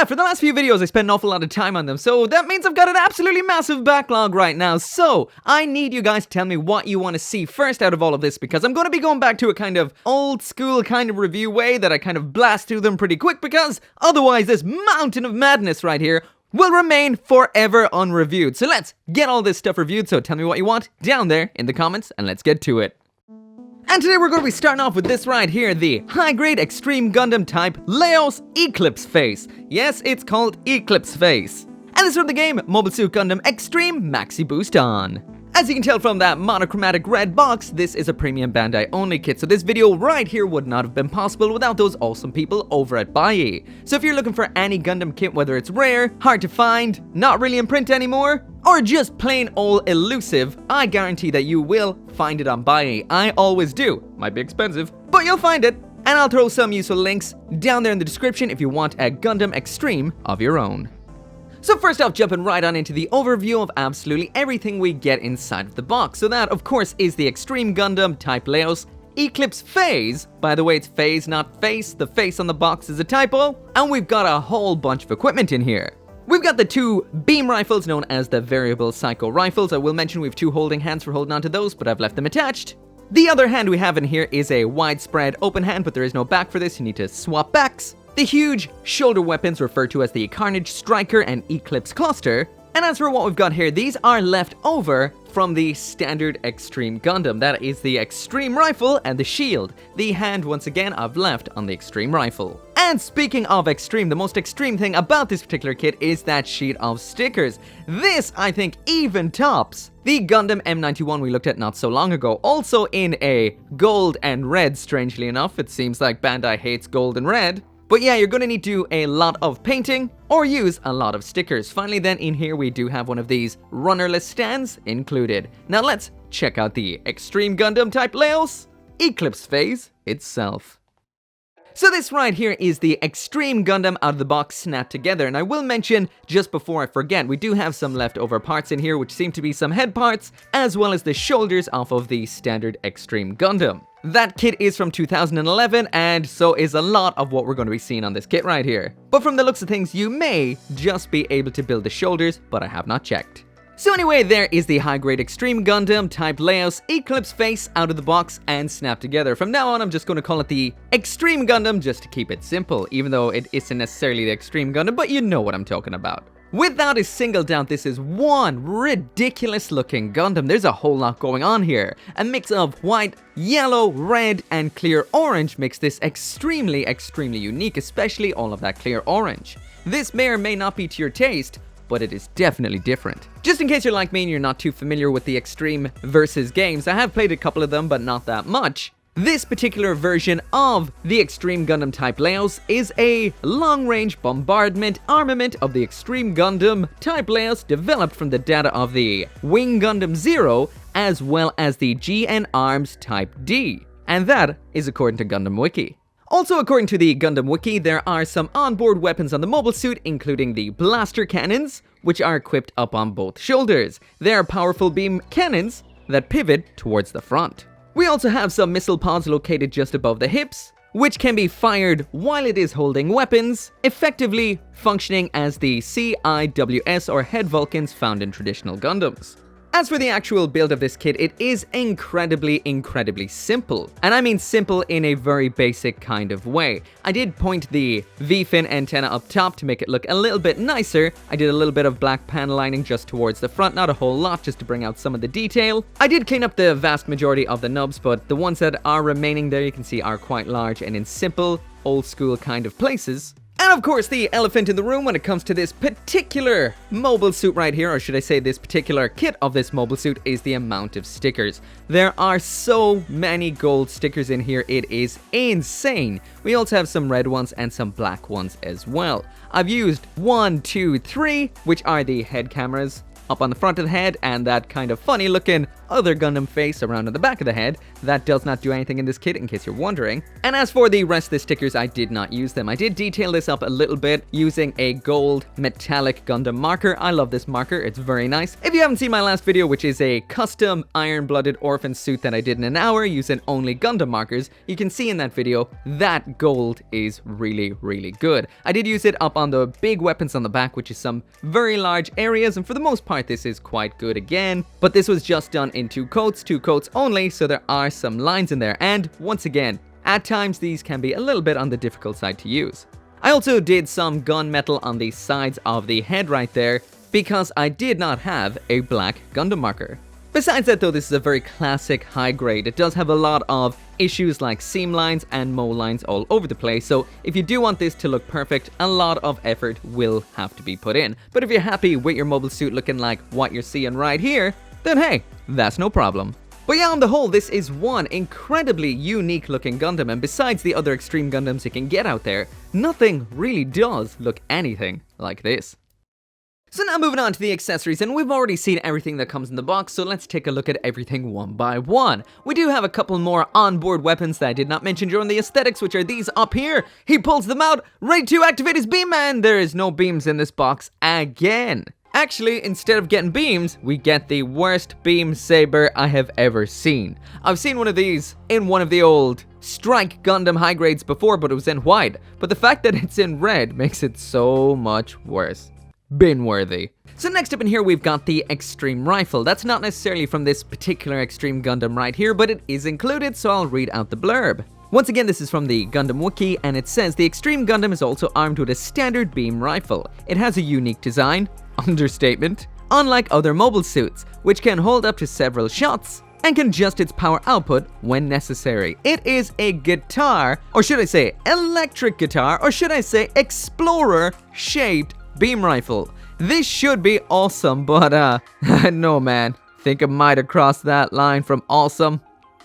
yeah, for the last few videos I spent an awful lot of time on them, so that means I've got an absolutely massive backlog right now. So I need you guys to tell me what you want to see first out of all of this, because I'm going to be going back to a kind of old school kind of review way that I kind of blast through them pretty quick, because otherwise this mountain of madness right here will remain forever unreviewed. So let's get all this stuff reviewed, so tell me what you want down there in the comments and let's get to it. And today we're going to be starting off with this right here, the high-grade Extreme Gundam type-leos Eclipse face. Yes, it's called Eclipse face. And this is from the game Mobile Suit Gundam Extreme MAXI Boost On. As you can tell from that monochromatic red box, this is a premium Bandai only kit, so this video right here would not have been possible without those awesome people over at buyee. So if you're looking for any Gundam kit, whether it's rare, hard to find, not really in print anymore, or just plain old elusive, I guarantee that you will find it on buyee. I always do. Might be expensive, but you'll find it. And I'll throw some useful links down there in the description if you want a Gundam Extreme of your own. So first off, jumping right on into the overview of absolutely everything we get inside of the box. So that, of course, is the Extreme Gundam type-leos Eclipse phase. By the way, it's phase, not face. The face on the box is a typo. And we've got a whole bunch of equipment in here. We've got the two beam rifles known as the variable psycho rifles. I will mention we have two holding hands for holding onto those, but I've left them attached. The other hand we have in here is a widespread open hand, but there is no back for this. You need to swap backs. The huge shoulder weapons referred to as the Carnage Striker and Eclipse Cluster. And as for what we've got here, these are left over from the standard Extreme Gundam. That is the Extreme Rifle and the shield. The hand, once again, I've left on the Extreme Rifle. And speaking of extreme, the most extreme thing about this particular kit is that sheet of stickers. This, I think, even tops the Gundam M91 we looked at not so long ago. Also in a gold and red, strangely enough. It seems like Bandai hates gold and red. But yeah, you're going to need to do a lot of painting or use a lot of stickers. Finally then, in here we do have one of these runnerless stands included. Now let's check out the Extreme Gundam type-leos Eclipse phase itself. So this right here is the Extreme Gundam out of the box snapped together, and I will mention, just before I forget, we do have some leftover parts in here which seem to be some head parts, as well as the shoulders off of the standard Extreme Gundam. That kit is from 2011, and so is a lot of what we're going to be seeing on this kit right here. But from the looks of things, you may just be able to build the shoulders, but I have not checked. So anyway, there is the high-grade Extreme Gundam type-leos Eclipse face out of the box and snapped together. From now on, I'm just going to call it the Extreme Gundam just to keep it simple, even though it isn't necessarily the Extreme Gundam, but you know what I'm talking about. Without a single doubt, this is one ridiculous-looking Gundam. There's a whole lot going on here. A mix of white, yellow, red, and clear orange makes this extremely, extremely unique, especially all of that clear orange. This may or may not be to your taste, but it is definitely different. Just in case you're like me and you're not too familiar with the Extreme versus games, I have played a couple of them, but not that much. This particular version of the Extreme Gundam type-leos is a long-range bombardment armament of the Extreme Gundam type-leos developed from the data of the Wing Gundam Zero, as well as the GN Arms Type D. And that is according to Gundam Wiki. Also, according to the Gundam Wiki, there are some onboard weapons on the mobile suit, including the blaster cannons, which are equipped up on both shoulders. They are powerful beam cannons that pivot towards the front. We also have some missile pods located just above the hips, which can be fired while it is holding weapons, effectively functioning as the CIWS or head Vulcans found in traditional Gundams. As for the actual build of this kit, it is incredibly, incredibly simple. And I mean simple in a very basic kind of way. I did point the V-fin antenna up top to make it look a little bit nicer. I did a little bit of black panel lining just towards the front, not a whole lot, just to bring out some of the detail. I did clean up the vast majority of the nubs, but the ones that are remaining there you can see are quite large and in simple, old school kind of places. And of course, the elephant in the room when it comes to this particular mobile suit right here, or should I say this particular kit of this mobile suit, is the amount of stickers. There are so many gold stickers in here, it is insane. We also have some red ones and some black ones as well. I've used 1, 2, 3, which are the head cameras up on the front of the head, and that kind of funny looking other Gundam face around on the back of the head. that does not do anything in this kit, in case you're wondering. And as for the rest of the stickers, I did not use them. I did detail this up a little bit using a gold metallic Gundam marker. I love this marker, it's very nice. If you haven't seen my last video, which is a custom iron-blooded orphan suit that I did in an hour using only Gundam markers, you can see in that video that gold is really, really good. I did use it up on the big weapons on the back, which is some very large areas, and for the most part this is quite good again. But this was just done in two coats only, so there are some lines in there, and once again, at times these can be a little bit on the difficult side to use. I also did some gunmetal on the sides of the head right there, because I did not have a black Gundam marker. Besides that though, this is a very classic high grade. It does have a lot of issues like seam lines and mold lines all over the place, so if you do want this to look perfect, a lot of effort will have to be put in. But if you're happy with your mobile suit looking like what you're seeing right here, then hey, that's no problem. But yeah, on the whole, this is one incredibly unique looking Gundam, and besides the other Extreme Gundams you can get out there, nothing really does look anything like this. So now moving on to the accessories, and we've already seen everything that comes in the box, so let's take a look at everything one by one. We do have a couple more onboard weapons that I did not mention during the aesthetics, which are these up here. He pulls them out, ready to activate his beam, and there is no beams in this box again. Actually, instead of getting beams, we get the worst beam saber I have ever seen. I've seen one of these in one of the old Strike Gundam high grades before, but it was in white. But the fact that it's in red makes it so much worse. Bin-worthy. So next up in here we've got the Extreme Rifle. That's not necessarily from this particular Extreme Gundam right here, but it is included, so I'll read out the blurb. Once again, this is from the Gundam Wiki, and it says the Extreme Gundam is also armed with a standard beam rifle. It has a unique design, understatement, unlike other mobile suits, which can hold up to several shots and can adjust its power output when necessary. It is a guitar, or should I say electric guitar, or should I say explorer-shaped beam rifle. This should be awesome, but no man, think I might have crossed that line from awesome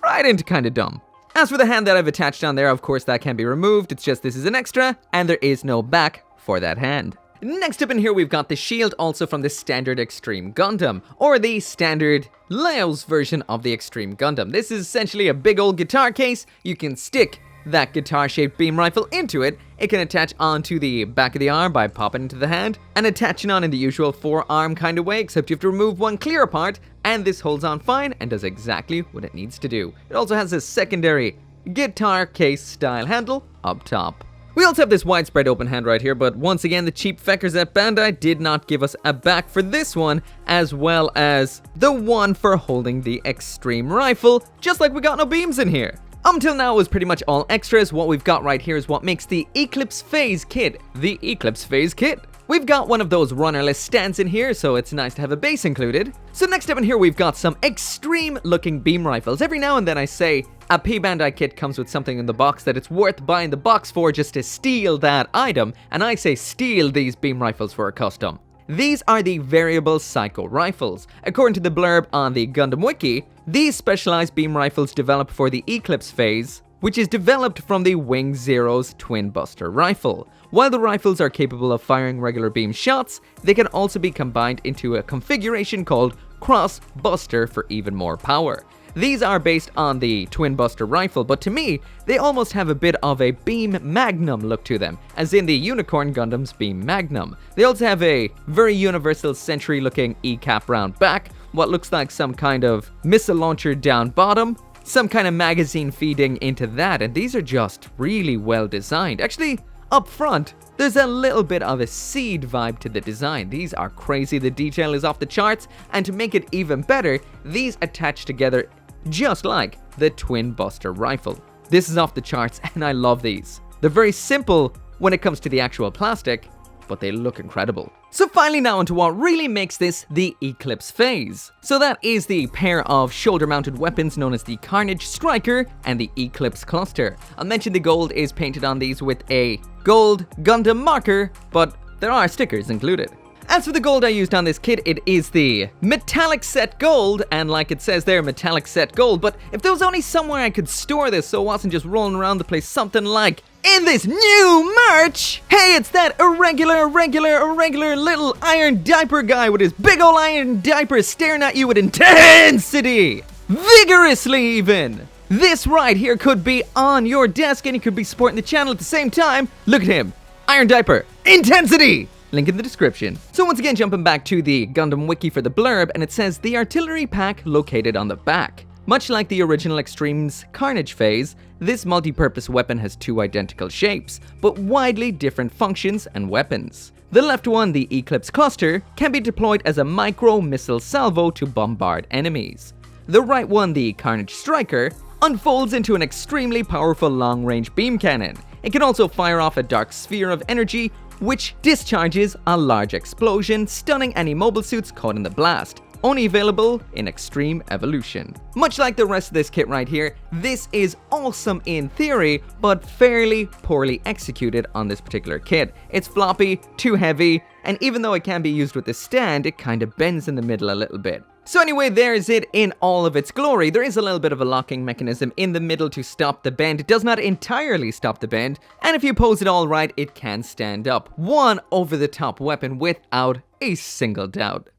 right into kinda dumb. As for the hand that I've attached on there, of course that can be removed, it's just this is an extra, and there is no back for that hand. Next up in here we've got the shield, also from the standard Extreme Gundam, or the standard Leo's version of the Extreme Gundam. This is essentially a big old guitar case. You can stick that guitar-shaped beam rifle into it. It can attach onto the back of the arm by popping into the hand, and attaching on in the usual forearm kind of way, except you have to remove one clear part, and this holds on fine and does exactly what it needs to do. It also has a secondary guitar case style handle up top. We also have this widespread open hand right here, but once again the cheap feckers at Bandai did not give us a back for this one, as well as the one for holding the Extreme Rifle, just like we got no beams in here. Until now it was pretty much all extras. What we've got right here is what makes the Eclipse Phase Kit the Eclipse Phase Kit. We've got one of those runnerless stands in here, so it's nice to have a base included. So next up in here we've got some extreme looking beam rifles. Every now and then I say a P-bandai kit comes with something in the box that it's worth buying the box for just to steal that item, and I say steal these beam rifles for a custom. These are the variable psycho rifles. According to the blurb on the Gundam Wiki, these specialized beam rifles developed for the Eclipse phase, which is developed from the Wing Zero's Twin Buster rifle. While the rifles are capable of firing regular beam shots, they can also be combined into a configuration called Cross Buster for even more power. These are based on the Twin Buster rifle, but to me, they almost have a bit of a Beam Magnum look to them, as in the Unicorn Gundam's Beam Magnum. They also have a very universal Sentry looking E-cap round back, what looks like some kind of missile launcher down bottom, some kind of magazine feeding into that, and these are just really well designed. Actually, up front, there's a little bit of a seed vibe to the design. These are crazy, the detail is off the charts, and to make it even better, these attach together just like the Twin Buster rifle. This is off the charts and I love these. They're very simple when it comes to the actual plastic, but they look incredible. So finally now onto what really makes this the Eclipse phase. So that is the pair of shoulder-mounted weapons known as the Carnage Striker and the Eclipse Cluster. I mentioned the gold is painted on these with a gold Gundam marker, but there are stickers included. As for the gold I used on this kit, it is the metallic set gold, and like it says there, metallic set gold, but if there was only somewhere I could store this so it wasn't just rolling around the place, something like in this new merch! Hey, it's that irregular little iron diaper guy with his big ol' iron diaper staring at you with intensity! Vigorously even! This right here could be on your desk and you could be supporting the channel at the same time. Look at him. Iron Diaper. Intensity! Link in the description. So once again, jumping back to the Gundam wiki for the blurb, and it says the artillery pack located on the back. Much like the original Extreme's Carnage phase, this multi-purpose weapon has two identical shapes, but widely different functions and weapons. The left one, the Eclipse cluster, can be deployed as a micro-missile salvo to bombard enemies. The right one, the Carnage Striker, unfolds into an extremely powerful long-range beam cannon. It can also fire off a dark sphere of energy, which discharges a large explosion, stunning any mobile suits caught in the blast. Only available in Extreme Evolution. Much like the rest of this kit right here, this is awesome in theory, but fairly poorly executed on this particular kit. It's floppy, too heavy, and even though it can be used with the stand, it kind of bends in the middle a little bit. So anyway, there's it in all of its glory. There is a little bit of a locking mechanism in the middle to stop the bend. It does not entirely stop the bend, and if you pose it all right, it can stand up. One over-the-top weapon without a single doubt.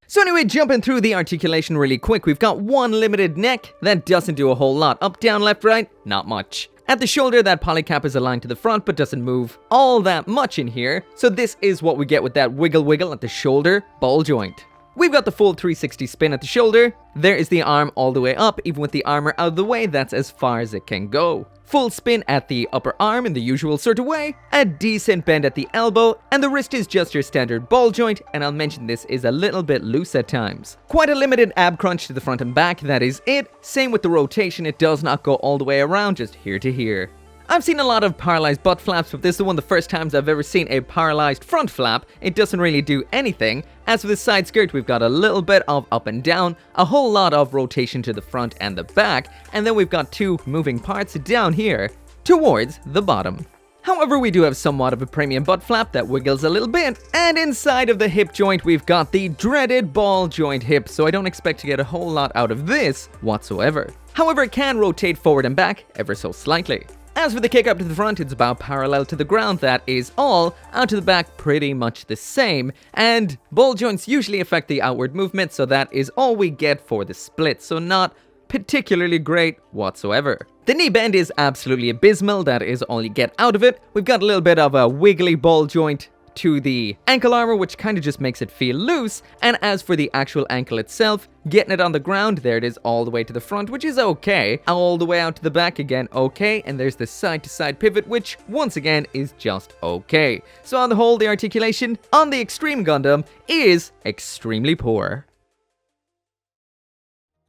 So anyway, jumping through the articulation really quick, we've got one limited neck. That doesn't do a whole lot. Up, down, left, right, not much. At the shoulder, that polycap is aligned to the front, but doesn't move all that much in here. So this is what we get with that wiggle at the shoulder ball joint. We've got the full 360 spin at the shoulder. There is the arm all the way up. Even with the armor out of the way, that's as far as it can go. Full spin at the upper arm in the usual sort of way, a decent bend at the elbow, and the wrist is just your standard ball joint, and I'll mention this is a little bit loose at times. Quite a limited ab crunch to the front and back, that is it. Same with the rotation, it does not go all the way around, just here to here. I've seen a lot of paralyzed butt flaps, but this is one of the first times I've ever seen a paralyzed front flap. It doesn't really do anything. As for the side skirt, we've got a little bit of up and down, a whole lot of rotation to the front and the back, and then we've got two moving parts down here towards the bottom. However, we do have somewhat of a premium butt flap that wiggles a little bit, and inside of the hip joint, we've got the dreaded ball joint hip, so I don't expect to get a whole lot out of this whatsoever. However, it can rotate forward and back ever so slightly. As for the kick up to the front, it's about parallel to the ground, that is all. Out to the back, pretty much the same. And ball joints usually affect the outward movement, so that is all we get for the split, so not particularly great whatsoever. The knee bend is absolutely abysmal, that is all you get out of it. We've got a little bit of a wiggly ball joint to the ankle armor, which kind of just makes it feel loose, and as for the actual ankle itself, getting it on the ground, there it is all the way to the front, which is okay, all the way out to the back again, okay, and there's the side-to-side pivot, which once again is just okay. So on the whole, the articulation on the Extreme Gundam is extremely poor.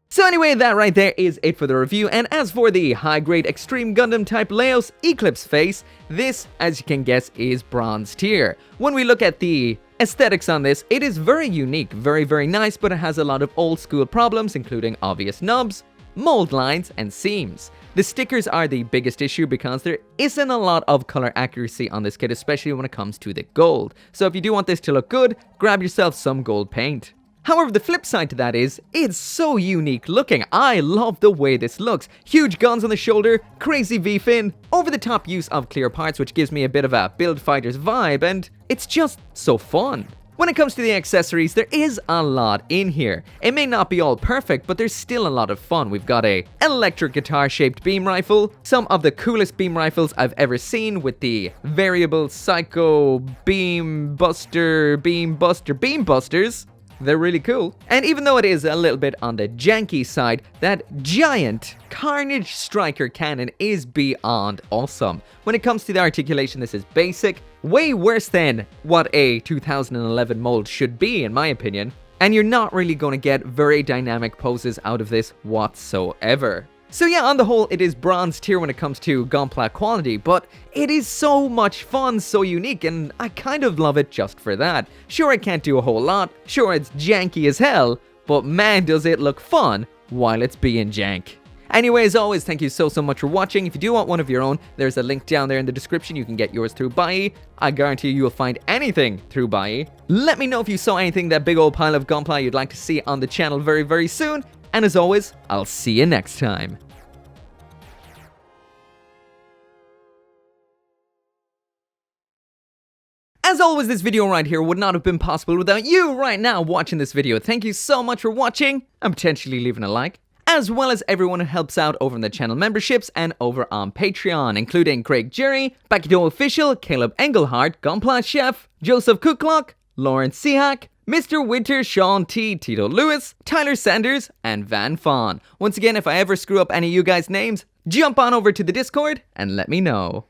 So anyway, that right there is it for the review, and as for the high-grade Extreme Gundam type-leos Eclipse face, this, as you can guess, is bronze tier. When we look at the aesthetics on this, it is very unique, very nice, but it has a lot of old-school problems, including obvious nubs, mold lines, and seams. The stickers are the biggest issue because there isn't a lot of color accuracy on this kit, especially when it comes to the gold. So if you do want this to look good, grab yourself some gold paint. However, the flip side to that is, it's so unique looking. I love the way this looks. Huge guns on the shoulder, crazy V-fin, over-the-top use of clear parts, which gives me a bit of a Build Fighters vibe, and it's just so fun. When it comes to the accessories, there is a lot in here. It may not be all perfect, but there's still a lot of fun. We've got a electric guitar-shaped beam rifle, some of the coolest beam rifles I've ever seen with the variable psycho beam busters. They're really cool. And even though it is a little bit on the janky side, that giant Carnage Striker cannon is beyond awesome. When it comes to the articulation, this is basic, way worse than what a 2011 mold should be, in my opinion. And you're not really going to get very dynamic poses out of this whatsoever. So yeah, on the whole, it is bronze tier when it comes to gunpla quality, but it is so much fun, so unique, and I kind of love it just for that. Sure, it can't do a whole lot, sure, it's janky as hell, but man, does it look fun while it's being jank. Anyway, as always, thank you so much for watching. If you do want one of your own, there's a link down there in the description. You can get yours through buyee. I guarantee you will find anything through buyee. Let me know if you saw anything, that big old pile of gunpla you'd like to see on the channel very soon. And as always, I'll see you next time. As always, this video right here would not have been possible without you right now watching this video. Thank you so much for watching and potentially leaving a like. as well as everyone who helps out over in the channel memberships and over on Patreon, including Craig Jerry, Bakito Official, Caleb Engelhardt, Gunpla Chef, Joseph Cooklock, Lauren Sihak, Mr. Winter, Sean T, Tito Lewis, Tyler Sanders, and Van Fawn. Once again, if I ever screw up any of you guys' names, jump on over to the Discord and let me know.